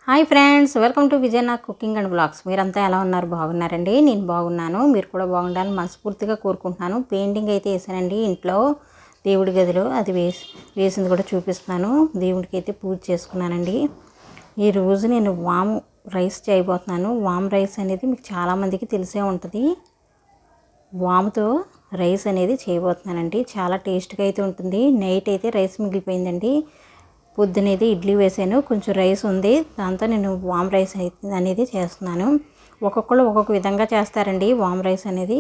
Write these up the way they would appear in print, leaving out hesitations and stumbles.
Hi friends, welcome to Vijayana cooking and blogs. మీరంతా ఎలా ఉన్నారు? బాగున్నారండి? నేను బాగున్నాను. మీరు కూడా బాగుండాలని మనస్ఫూర్తిగా కోరుకుంటున్నాను. పెయింటింగ్ అయితే వేసానండి ఇంట్లో దేవుడి గదిలో. అది వేసింది కూడా చూపిస్తున్నాను. దేవుడికి అయితే పూజ చేసుకున్నానండి. ఈరోజు నేను వామ్ రైస్ చేయబోతున్నాను. వామ్ రైస్ అనేది మీకు చాలామందికి తెలిసే ఉంటుంది. వాముతో రైస్ అనేది చేయబోతున్నానండి. చాలా టేస్ట్గా అయితే ఉంటుంది. నైట్ అయితే రైస్ మిగిలిపోయిందండి. పొద్దునేది ఇడ్లీ వేసాను, కొంచెం రైస్ ఉంది, దాంతో నేను వామ్ రైస్ అనేది చేస్తున్నాను. ఒక్కొక్కరు ఒక్కొక్క విధంగా చేస్తారండి వామ్ రైస్ అనేది.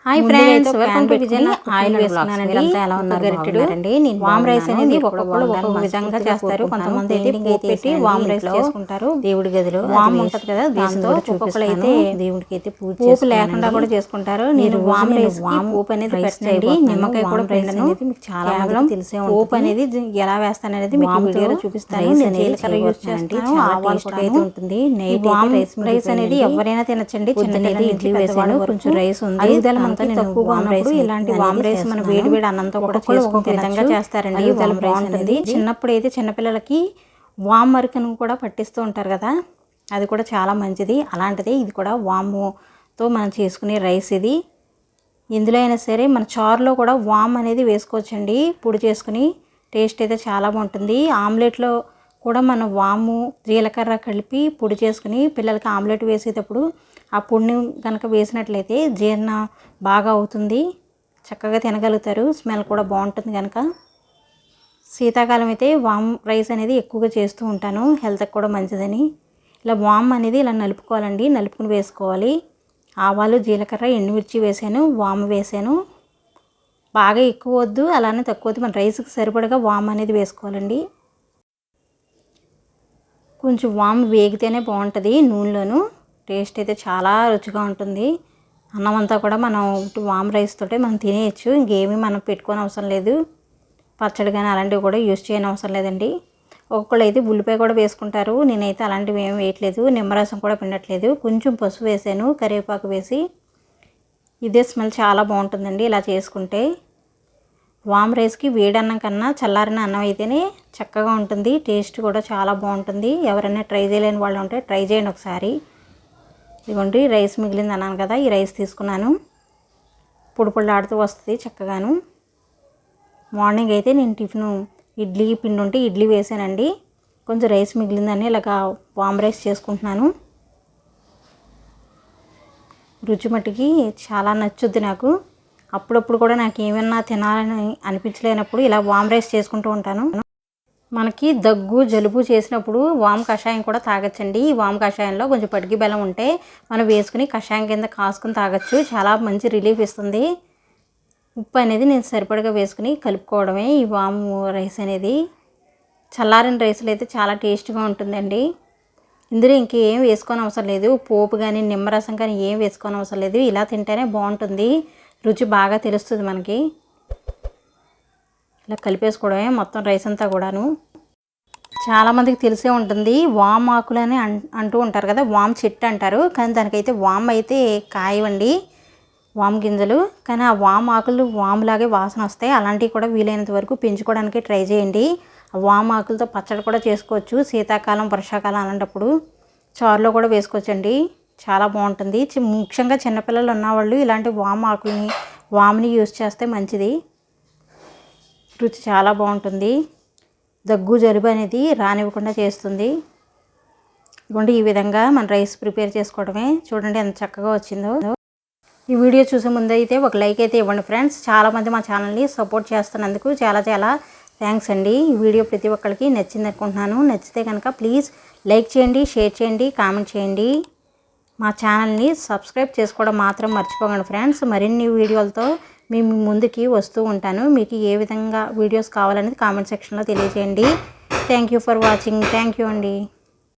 Hi friends, welcome to Vijayana oil వేసుకున్నానండి. అంతా ఎలా ఉన్నారు? బాగున్నారండి? నేను వామ్ రైస్ అనేది ఒక్కొక్కరు ఒక్కొక్క విధంగా చేస్తారు. కొంతమంది అయితే పోపు పెట్టి వామ్ రైస్ చేసుకుంటారు దేవుడి గదిలో. వామ్ ఉంటుంది కదా, దాంతో ఒక్కొక్కరు అయితే దేవుడికి అయితే పోపు లేకుండా కూడా చేసుకుంటారు. నేను వామ్ రైస్ పోపు అనేది పెట్టండి, నిమ్మకాయ కూడా పిండను. చాలా కేవలం తెలిసే పోపు అనేది ఎలా వేస్తాను అనేది మీకు వీడియోలో చూపిస్తాను. నేను జీలకర్ర యూజ్ చేస్తాను, ఆవాలు కూడా అయితే ఉంటుంది. వామ్ రైస్ అనేది ఎవరైనా తినచ్చండి. చిన్నది ఇడ్లీ వేసాను, కొంచెం రైస్ ఉంది, తక్కువగా ఉన్నప్పుడు ఇలాంటి వామ్ రైస్ మన వేడి వేడి అన్నంతో కూడా ఒక విధంగా చేస్తారండి. వామ్ రైస్ అనేది చిన్నప్పుడు అయితే చిన్నపిల్లలకి వామ్ మరికను కూడా పట్టిస్తూ ఉంటారు కదా, అది కూడా చాలా మంచిది. అలాంటిది ఇది కూడా వాముతో మనం చేసుకునే రైస్ ఇది. ఎందులో అయినా సరే మన చారులో కూడా వామ్ అనేది వేసుకోవచ్చండి. పొడి చేసుకుని టేస్ట్ అయితే చాలా బాగుంటుంది. ఆమ్లెట్లో కూడా మనం వాము జీలకర్ర కలిపి పొడి చేసుకుని పిల్లలకి ఆమ్లెట్ వేసేటప్పుడు ఆ పొడిని కనుక వేసినట్లయితే జీర్ణం బాగా అవుతుంది, చక్కగా తినగలుగుతారు. స్మెల్ కూడా బాగుంటుంది. కనుక శీతాకాలం అయితే వామ్ రైస్ అనేది ఎక్కువగా చేస్తూ ఉంటాను, హెల్త్కి కూడా మంచిదని. ఇలా వామ్ అనేది ఇలా నలుపుకోవాలండి, నలుపుకుని వేసుకోవాలి. ఆవాలు జీలకర్ర ఎండుమిర్చి వేసాను, వాము వేసాను. బాగా ఎక్కువ వద్దు, అలానే తక్కువ వద్దు, మన రైస్కి సరిపడగా వామ్ అనేది వేసుకోవాలండి. కొంచెం వామ్ వేగితేనే బాగుంటుంది నూనెలోను. టేస్ట్ అయితే చాలా రుచిగా ఉంటుంది. అన్నం అంతా కూడా మనం వామ్ రైస్ తోటే మనం తినేయచ్చు. ఇంకేమీ మనం పెట్టుకోని అవసరం లేదు. పచ్చడి కానీ అలాంటివి కూడా యూజ్ చేయని అవసరం లేదండి. ఒక్కొక్కళ్ళు అయితే ఉల్లిపాయ కూడా వేసుకుంటారు. నేనైతే అలాంటివి ఏమి వేయట్లేదు. నిమ్మరసం కూడా పిండట్లేదు. కొంచెం పసుపు వేసాను, కరివేపాకు వేసి. ఇదే స్మెల్ చాలా బాగుంటుందండి ఇలా చేసుకుంటే. వామ్ రైస్కి వేడి అన్నం కన్నా చల్లారిన అన్నం అయితేనే చక్కగా ఉంటుంది. టేస్ట్ కూడా చాలా బాగుంటుంది. ఎవరైనా ట్రై చేయలేని వాళ్ళు ఉంటే ట్రై చేయండి ఒకసారి. ఇదిగోండి రైస్ మిగిలింది అన్నాను కదా, ఈ రైస్ తీసుకున్నాను. పొడి పొడిలాడుతూ వస్తుంది చక్కగాను. మార్నింగ్ అయితే నేను టిఫిన్ ఇడ్లీ పిండి ఉంటే ఇడ్లీ వేసానండి. కొంచెం రైస్ మిగిలిందని ఇలాగా వామ్ రైస్ చేసుకుంటున్నాను. రుచి మట్టికి చాలా నచ్చుద్ది నాకు. అప్పుడప్పుడు కూడా నాకు ఏమన్నా తినాలని అనిపించలేనప్పుడు ఇలా వామ్ రైస్ చేసుకుంటూ ఉంటాను. మనకి దగ్గు జలుబు చేసినప్పుడు వామ్ కషాయం కూడా తాగొచ్చండి. ఈ వామ్ కషాయంలో కొంచెం పటికి బెల్లం ఉంటే మనం వేసుకుని కషాయం కింద కాసుకుని తాగొచ్చు. చాలా మంచి రిలీఫ్ ఇస్తుంది. ఉప్పు అనేది నేను సరిపడగా వేసుకుని కలుపుకోవడమే ఈ వామ్ రైస్ అనేది. చల్లారిన రైస్లు అయితే చాలా టేస్ట్గా ఉంటుందండి. ఇందులో ఇంకేం వేసుకోని అవసరం లేదు. పోపు కానీ నిమ్మరసం కానీ ఏం వేసుకోని అవసరం లేదు. ఇలా తింటేనే బాగుంటుంది, రుచి బాగా తెలుస్తుంది మనకి. ఇలా కలిపేసుకోవడమే మొత్తం రైస్ అంతా కూడాను. చాలామందికి తెలిసే ఉంటుంది. వామ్ ఆకులు అని అంటూ ఉంటారు కదా, వామ్ చెట్టు అంటారు. కానీ దానికైతే వామ్ అయితే కాయవండి, వామ్ గింజలు. కానీ ఆ వామ్ ఆకులు వాములాగే వాసన వస్తాయి. అలాంటివి కూడా వీలైనంత వరకు పెంచుకోవడానికి ట్రై చేయండి. వామ్ ఆకులతో పచ్చడి కూడా చేసుకోవచ్చు. శీతాకాలం వర్షాకాలం అలాంటప్పుడు చారులో కూడా వేసుకోవచ్చండి, చాలా బాగుంటుంది. ముఖ్యంగా చిన్నపిల్లలు ఉన్నవాళ్ళు ఇలాంటి వామ్ ఆకుల్ని వామ్ని యూజ్ చేస్తే మంచిది. రుచి చాలా బాగుంటుంది. దగ్గు జలుబు అనేది రానివ్వకుండా చేస్తుంది. ఇదిగోండి ఈ విధంగా మన రైస్ ప్రిపేర్ చేసుకోవడమే. చూడండి ఎంత చక్కగా వచ్చిందో. ఈ వీడియో చూసే ముందు అయితే ఒక లైక్ అయితే ఇవ్వండి ఫ్రెండ్స్. చాలామంది మా ఛానల్ని సపోర్ట్ చేస్తున్నందుకు చాలా చాలా థ్యాంక్స్ అండి. ఈ వీడియో ప్రతి ఒక్కరికి నచ్చింది అనుకుంటున్నాను. నచ్చితే కనుక ప్లీజ్ లైక్ చేయండి, షేర్ చేయండి, కామెంట్ చేయండి. మా ఛానల్ని సబ్స్క్రైబ్ చేసుకోవడం మాత్రం మర్చిపోకండి ఫ్రెండ్స్. మరిన్ని వీడియోలతో మేము ముందుకి వస్తూ ఉంటాను. మీకు ఏ విధంగా వీడియోస్ కావాలనేది కామెంట్ సెక్షన్లో తెలియజేయండి. Thank you for watching. Thank you అండి.